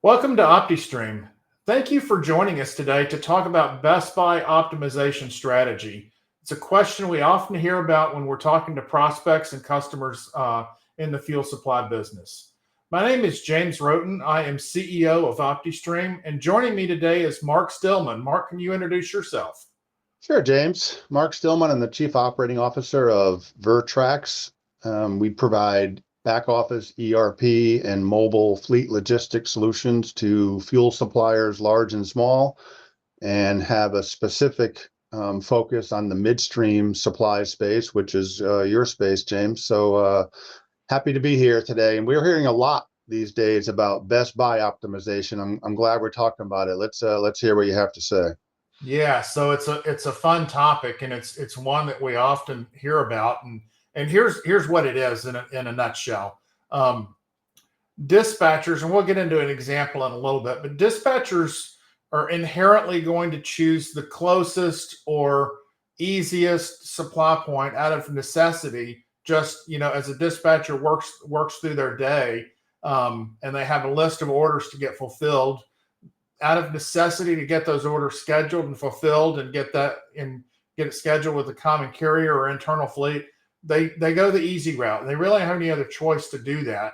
Welcome to OptiStream. Thank you for joining us today to talk about Best Buy optimization strategy. It's a question we often hear about when we're talking to prospects and customers in the fuel supply business. My name is James Wroten. I am CEO of OptiStream, and joining me today is Mark Stillman. Mark, can you introduce yourself? Sure, James. Mark Stillman. I'm the Chief Operating Officer of Vertrax. We provide back office ERP and mobile fleet logistics solutions to fuel suppliers, large and small, and have a specific focus on the midstream supply space, which is your space, James. So happy to be here today. And we're hearing a lot these days about Best Buy optimization. I'm glad we're talking about it. Let's hear what you have to say. Yeah, so it's a fun topic, and it's one that we often hear about, and here's what it is in a nutshell. Um, Dispatchers, and we'll get into an example in a little bit, but dispatchers are inherently going to choose the closest or easiest supply point out of necessity. Just as a dispatcher works through their day, and they have a list of orders to get fulfilled out of necessity to get those orders scheduled and fulfilled and get it scheduled with a common carrier or internal fleet. They go the easy route. They really don't have any other choice to do that.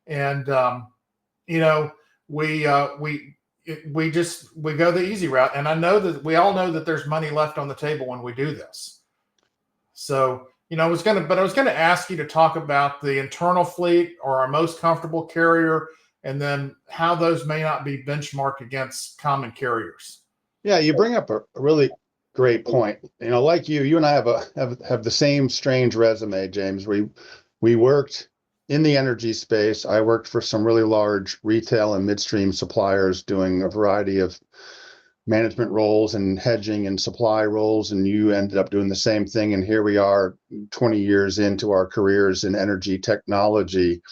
And you know, we we go the easy route. And I know that we all know that there's money left on the table when we do this. So I was gonna ask you to talk about the internal fleet or our most comfortable carrier, and then how those may not be benchmarked against common carriers. Yeah, you bring up a really great point. Like you and I have the same strange resume, James. We worked in the energy space. I worked for some really large retail and midstream suppliers doing a variety of management roles and hedging and supply roles, and you ended up doing the same thing. And here we are 20 years into our careers in energy technology.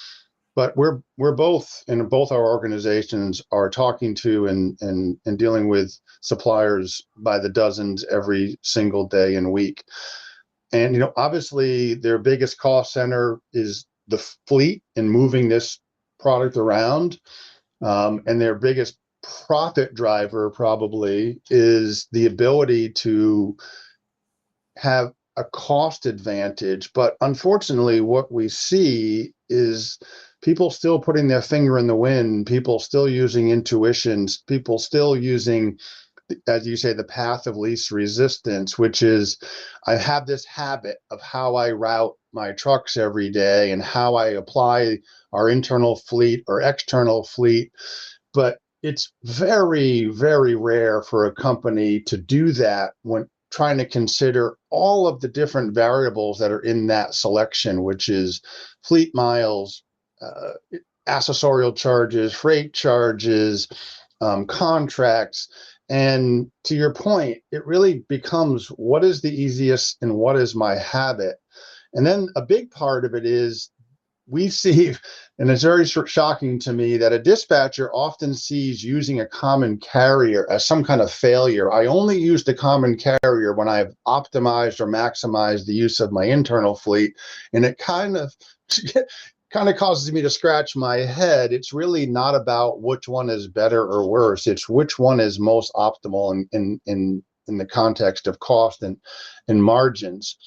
But we're both, and both our organizations are talking to and dealing with suppliers by the dozens every single day and week. And obviously their biggest cost center is the fleet and moving this product around. And their biggest profit driver probably is the ability to have a cost advantage. But unfortunately, what we see is people still putting their finger in the wind, people still using intuitions, people still using, as you say, the path of least resistance, which is I have this habit of how I route my trucks every day and how I apply our internal fleet or external fleet. But it's very, very rare for a company to do that when trying to consider all of the different variables that are in that selection, which is fleet miles, accessorial charges, freight charges, contracts. And to your point, it really becomes what is the easiest and what is my habit. And then a big part of it is we see, and it's very shocking to me, that a dispatcher often sees using a common carrier as some kind of failure. I only use the common carrier when I've optimized or maximized the use of my internal fleet. And it kind of causes me to scratch my head. It's really not about which one is better or worse. It's which one is most optimal in the context of cost and margins.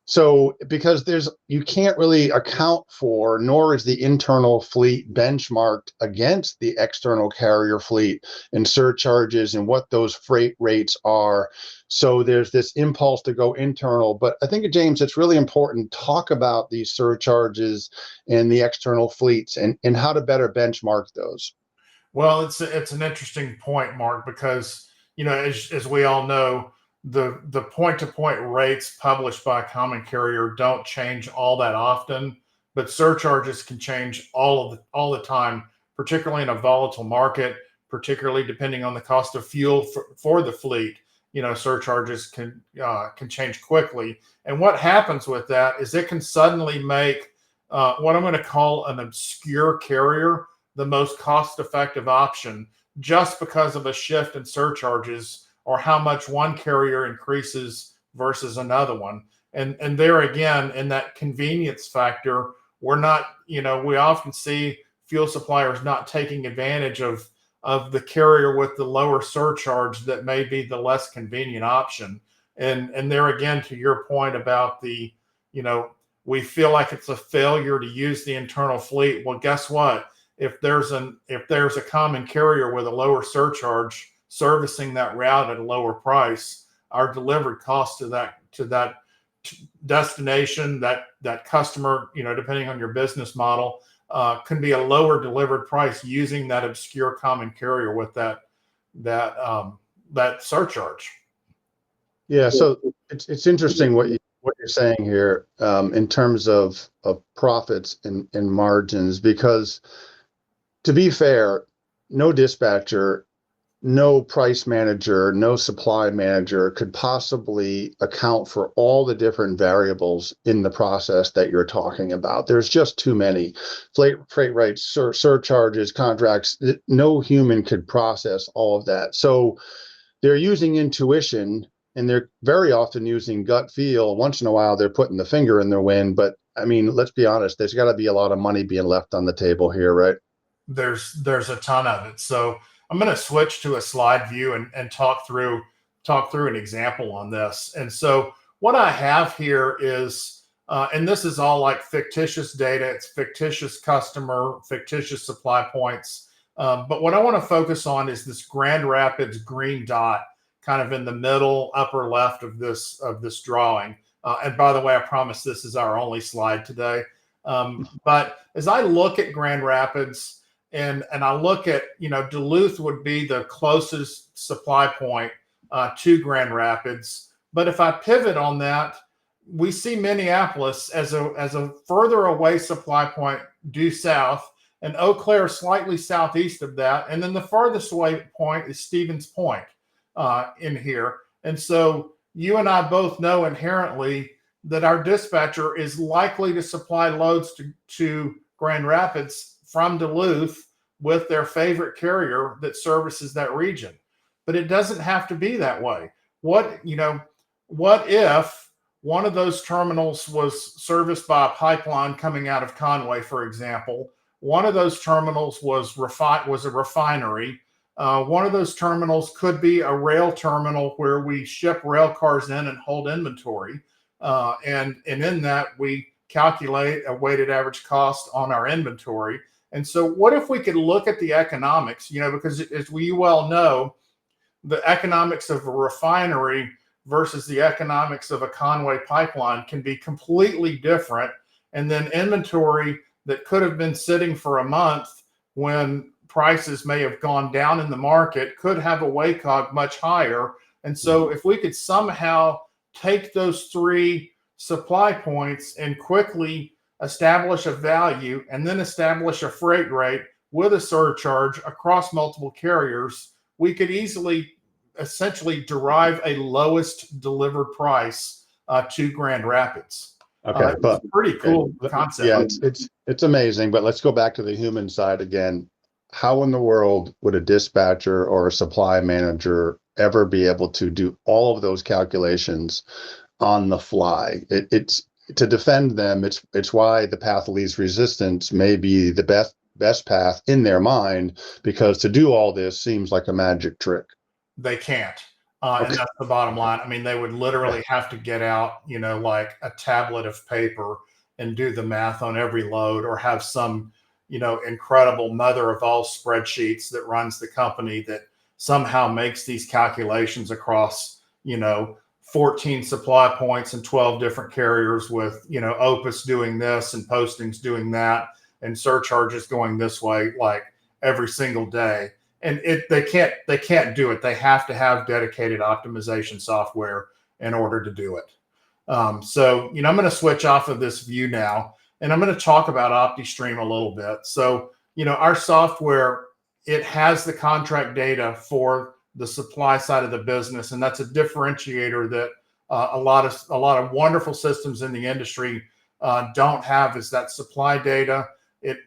So because you can't really account for, nor is the internal fleet benchmarked against the external carrier fleet and surcharges and what those freight rates are. So there's this impulse to go internal. But I think, James, it's really important to talk about these surcharges and the external fleets and how to better benchmark those. Well, it's an interesting point, Mark, because as we all know, the point-to-point rates published by a common carrier don't change all that often, but surcharges can change all the time, particularly in a volatile market, particularly depending on the cost of fuel for the fleet. Surcharges can change quickly, and what happens with that is it can suddenly make what I'm going to call an obscure carrier the most cost-effective option just because of a shift in surcharges or how much one carrier increases versus another one. And there again, in that convenience factor, we're not, we often see fuel suppliers not taking advantage of the carrier with the lower surcharge that may be the less convenient option. And there again, to your point about the, we feel like it's a failure to use the internal fleet. Well, guess what? If there's a common carrier with a lower surcharge servicing that route at a lower price, our delivered cost to that destination, that customer, depending on your business model, can be a lower delivered price using that obscure common carrier with that surcharge. Yeah, so it's interesting what you're saying here, in terms of profits and margins, because to be fair, no dispatcher, no price manager, no supply manager could possibly account for all the different variables in the process that you're talking about. There's just too many freight rates, surcharges, contracts. No human could process all of that. So they're using intuition, and they're very often using gut feel. Once in a while, they're putting the finger in their wind. But I mean, let's be honest, there's got to be a lot of money being left on the table here, right? There's a ton of it. So I'm going to switch to a slide view and talk through an example on this. And so what I have here is, and this is all like fictitious data. It's fictitious customer, fictitious supply points. But what I want to focus on is this Grand Rapids green dot, kind of in the middle upper left of this drawing. And by the way, I promise this is our only slide today. But as I look at Grand Rapids, and I look at, Duluth would be the closest supply point to Grand Rapids. But if I pivot on that, we see Minneapolis as a further away supply point due south, and Eau Claire slightly southeast of that. And then the farthest away point is Stevens Point in here. And so you and I both know inherently that our dispatcher is likely to supply loads to Grand Rapids from Duluth with their favorite carrier that services that region. But it doesn't have to be that way. What if one of those terminals was serviced by a pipeline coming out of Conway, for example? One of those terminals was a refinery. One of those terminals could be a rail terminal where we ship rail cars in and hold inventory. And in that, we calculate a weighted average cost on our inventory. And so what if we could look at the economics, because as we well know, the economics of a refinery versus the economics of a Conway pipeline can be completely different. And then inventory that could have been sitting for a month when prices may have gone down in the market could have a WACOG much higher. And so if we could somehow take those three supply points and quickly establish a value and then establish a freight rate with a surcharge across multiple carriers, we could essentially derive a lowest delivered price to Grand Rapids. Okay, but pretty cool concept. Yeah, it's amazing. But let's go back to the human side again. How in the world would a dispatcher or a supply manager ever be able to do all of those calculations on the fly? It's to defend them. It's why the path of least resistance may be the best path in their mind, because to do all this seems like a magic trick. They can't. And that's the bottom line. I mean, they would literally have to get out, like a tablet of paper and do the math on every load, or have some, incredible mother of all spreadsheets that runs the company that somehow makes these calculations across, 14 supply points and 12 different carriers with, Opus doing this and postings doing that and surcharges going this way, like every single day. And they can't do it. They have to have dedicated optimization software in order to do it. So, I'm going to switch off of this view now, and I'm going to talk about OptiStream a little bit. So, our software, it has the contract data for the supply side of the business, and that's a differentiator that a lot of wonderful systems in the industry don't have, is that supply data.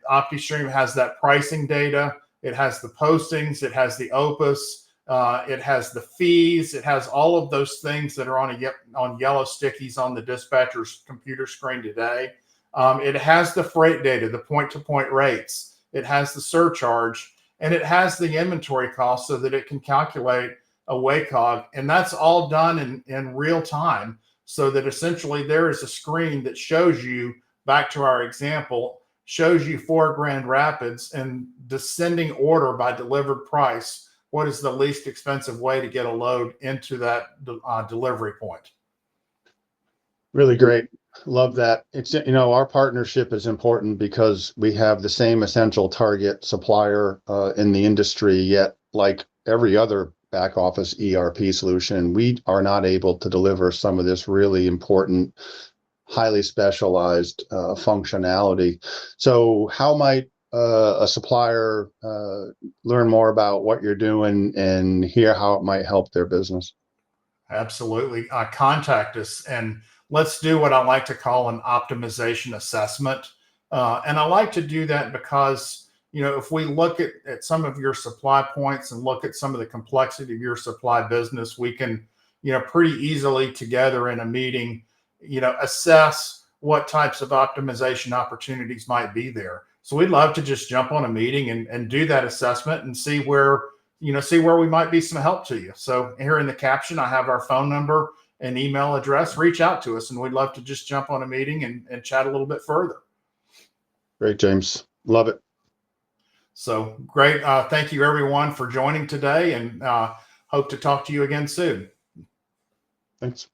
OptiStream has that pricing data. It has the postings, it has the Opus, it has the fees, it has all of those things that are on yellow stickies on the dispatcher's computer screen today. It has the freight data, the point-to-point rates. It has the surcharge, and it has the inventory cost so that it can calculate a WACOG, and that's all done in real time, so that essentially there is a screen that shows you, back to our example, shows you 4 Grand Rapids and descending order by delivered price. What is the least expensive way to get a load into that delivery point? Really great. Love that. It's, our partnership is important because we have the same essential target supplier in the industry, yet like every other back office ERP solution, we are not able to deliver some of this really important, highly specialized functionality. So how might a supplier learn more about what you're doing and hear how it might help their business? Absolutely. Contact us, and let's do what I like to call an optimization assessment. And I like to do that because, if we look at some of your supply points and look at some of the complexity of your supply business, we can, pretty easily together in a meeting, assess what types of optimization opportunities might be there. So we'd love to just jump on a meeting and do that assessment and see where we might be some help to you. So here in the caption, I have our phone number and email address. Reach out to us, and we'd love to just jump on a meeting and chat a little bit further. Great, James. Love it. So great. Thank you, everyone, for joining today, and hope to talk to you again soon. Thanks.